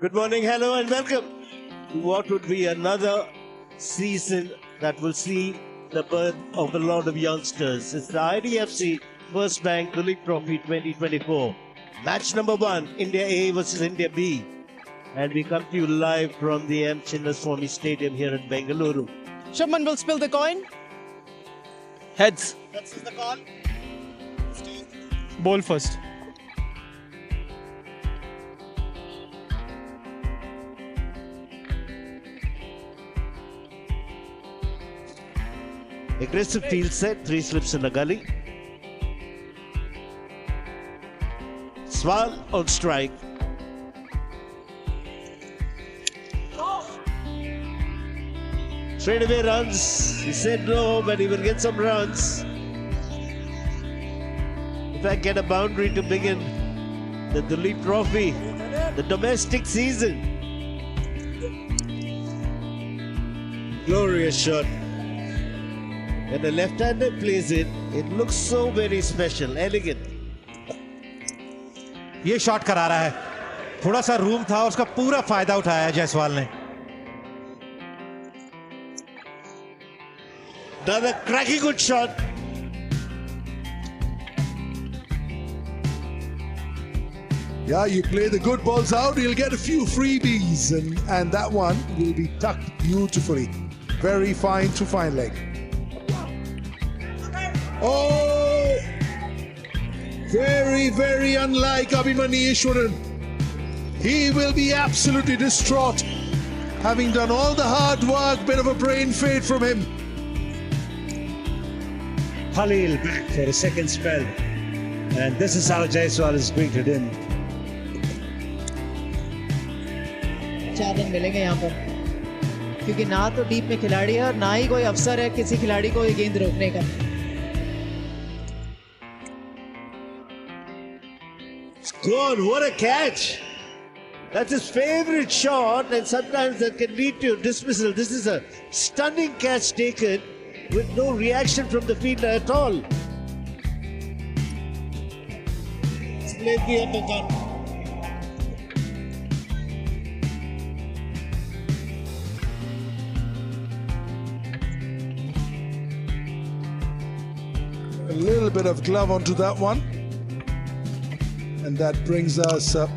Good morning, hello, and welcome to what would be another season that will see the birth of a lot of youngsters. It's the IDFC First Bank Duleep Trophy 2024. Match number 1, India A versus India B. And we come to you live from the M. Chinnaswamy Stadium here in Bengaluru. Shubman will spill the coin. Heads. That's the call. Ball first. Aggressive field set, 3 slips in the gully. Swal on strike. Straight away runs. He said no, but he will get some runs. In fact, get a boundary to begin the Duleep Trophy, the domestic season. Glorious shot. When the left-hander plays it, it looks so very special, elegant. ये shot करा रहा है, थोड़ा सा room था, उसका पूरा फायदा उठाया है जायसवाल ने. Another cracking good shot. Yeah, you play the good balls out, you'll get a few freebies, and that one will be tucked beautifully. Very fine to fine leg. Oh! Very, very unlike Abhimanyu Ishwaran. He will be absolutely distraught, having done all the hard work, bit of a brain fade from him. Khalil back for a second spell, and this is how Jaiswal is greeted in. 4 run मिलेंगे यहाँ पर, क्योंकि ना तो deep में खिलाड़ी है और ना ही कोई अवसर है किसी खिलाड़ी को ये गेंद रोकने का. God, what a catch! That's his favorite shot, and sometimes that can lead to dismissal. This is a stunning catch taken with no reaction from the fielder at all. It's played the uppercut. A little bit of glove onto that one. And that brings us to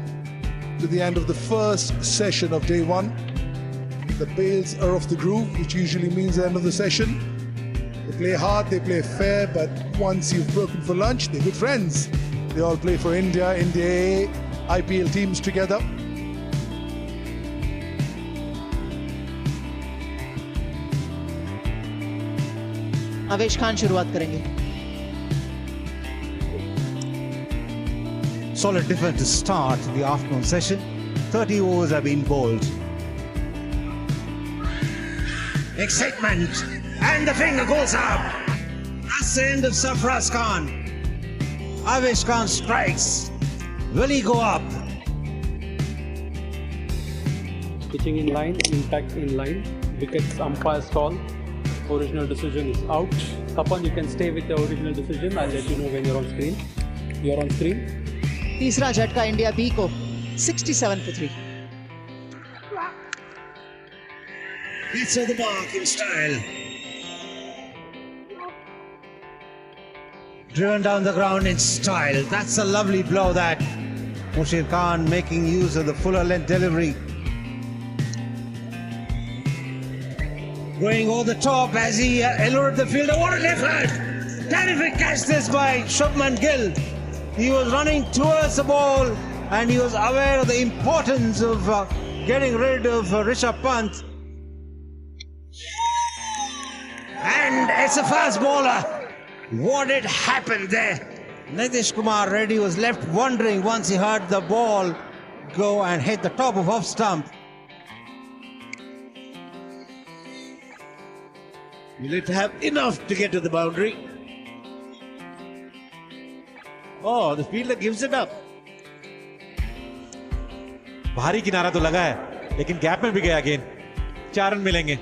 the end of the first session of day 1. The bails are off the groove, which usually means the end of the session. They play hard, they play fair, but once you've broken for lunch, they're good friends. They all play for India, India A, IPL teams together. आवेश खान शुरुआत करेंगे. Solid defense to start the afternoon session. 30 overs have been bowled. Excitement, and the finger goes up. That's the end of Sarfaraz Khan. Avesh Khan strikes. Will he go up? Pitching in line, impact in line, wickets umpire's call. Original decision is out. Tapan, you can stay with the original decision. I'll let you know when you're on screen. You're on screen. तीसरा झटका India B को 67 for 3. Hits of the mark in style. Driven down the ground in style. That's a lovely blow, that. Mushir Khan making use of the fuller length delivery. Going over the top as he allured the fielder. What an effort! Terrific catch this by Shubman Gill. He was running towards the ball and he was aware of the importance of getting rid of Rishabh Pant. And it's a fast bowler. What had happened there? Nitish Kumar Reddy was left wondering once he heard the ball go and hit the top of off stump. You need to have enough to get to the boundary. Oh, the fielder gives it up. भारी किनारा तो लगा है, लेकिन gap में भी गया गेंद. 4 रन मिलेंगे.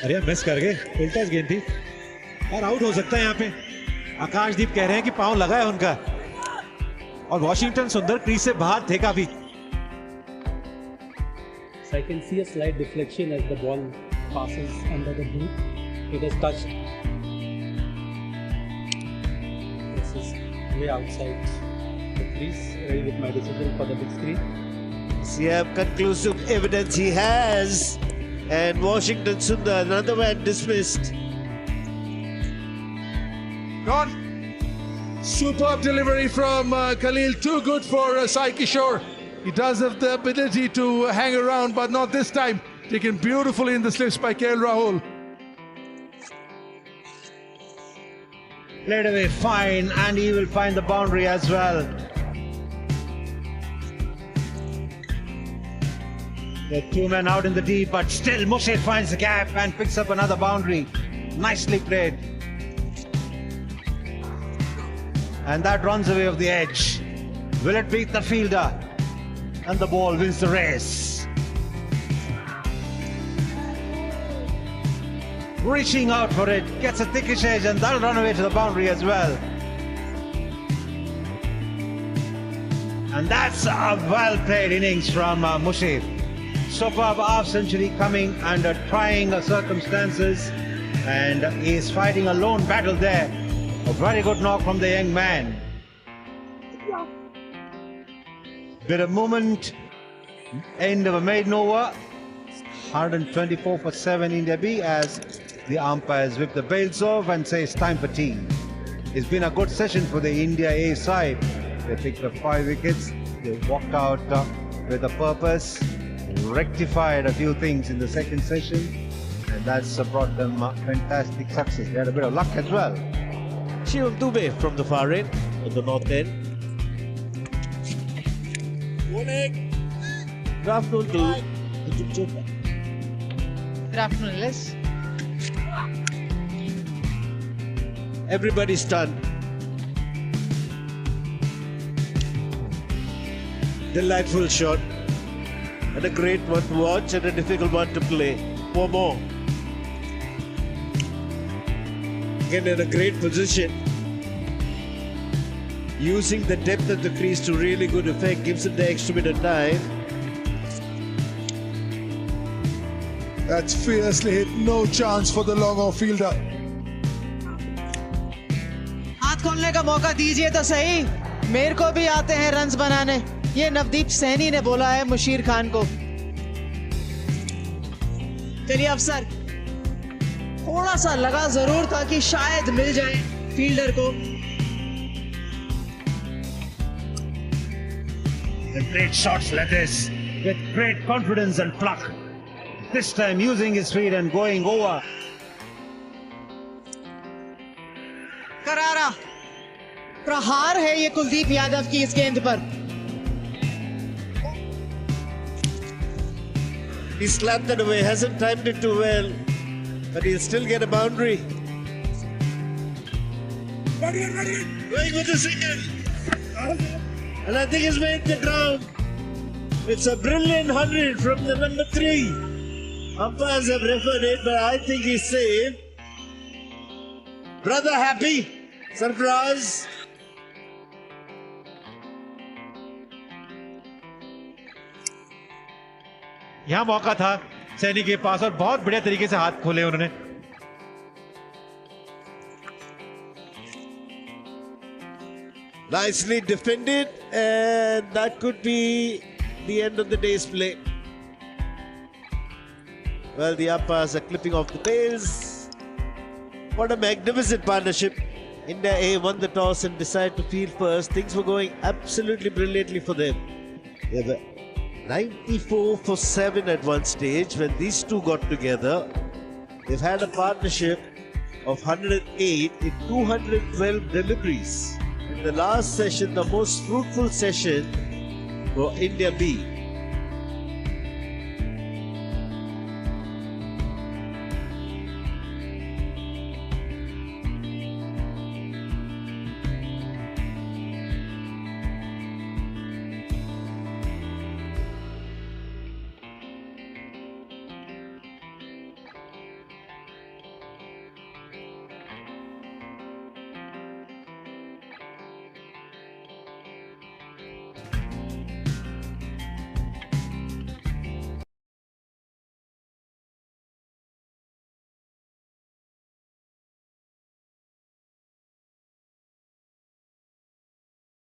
अरे मिस कर गए, उल्टा गेंद थी और आउट हो सकता है यहाँ पे. आकाशदीप कह रहे हैं कि पांव लगा है उनका. और वॉशिंगटन सुंदर क्रीज से बाहर थे काफी. So I can see a slight deflection as the ball passes under the boot. It has touched. This is way outside the crease. Ready with my decision for the big screen. Yeah, conclusive evidence he has. And Washington Sundar, another man dismissed. Gone. Superb delivery from Khalil. Too good for Sai Kishore. He does have the ability to hang around, but not this time. Taken beautifully in the slips by KL Rahul. Played away fine, and he will find the boundary as well. There are two men out in the deep, but still Mushir finds the gap and picks up another boundary. Nicely played. And that runs away of the edge. Will it beat the fielder? And the ball wins the race. Reaching out for it, gets a thickish edge, and that'll run away to the boundary as well. And that's a well-played innings from Mushir. Superb half century coming under trying circumstances, and he is fighting a lone battle there. A very good knock from the young man. Bit of movement, end of a maiden over. 124 for 7 India B as the umpires whip the bails off and say it's time for tea. It's been a good session for the India A side. They picked up 5 wickets. They walked out with a purpose, rectified a few things in the second session, and that's brought them fantastic success. They had a bit of luck as well. Shivam Dubey from the far end, at the north end. Good afternoon to Ajit Chopra. Good afternoon, Liz. Everybody's stunned. Delightful shot. And a great one to watch and a difficult one to play. 4 more. Again in a great position. Using the depth of the crease to really good effect. Gives him the extra bit of time. That's fiercely hit. No chance for the long off fielder. हाथ खोलने का मौका दीजिए तो सही. मेरे को भी आते हैं रन्स बनाने. ये नवदीप सैनी ने बोला है मुशीर खान को. चलिए अफसर, थोड़ा सा लगा जरूर था कि शायद मिल जाए फील्डर को. The great shots like this with great confidence and pluck. This time using his feet and going over. करारा प्रहार है ये कुलदीप यादव की इस गेंद पर. He slapped that away, hasn't timed it too well, but he'll still get a boundary. Going with the single. And I think he's made the ground. It's a brilliant 100 from the number 3. Umpires have referred it, but I think he's safe. Brother happy. Sarfraz. यहाँ मौका था सैनी के पास और बहुत बढ़िया तरीके से हाथ खोले उन्होंने. Nicely defended, and that could be the end of the day's play. Well, the umpires are clipping off the bails. What a magnificent partnership. India A won the toss and decided to field first. Things were going absolutely brilliantly for them. They were 94 for 7 at one stage when these two got together. They've had a partnership of 108 in 212 deliveries. In the last session, the most fruitful session for India B.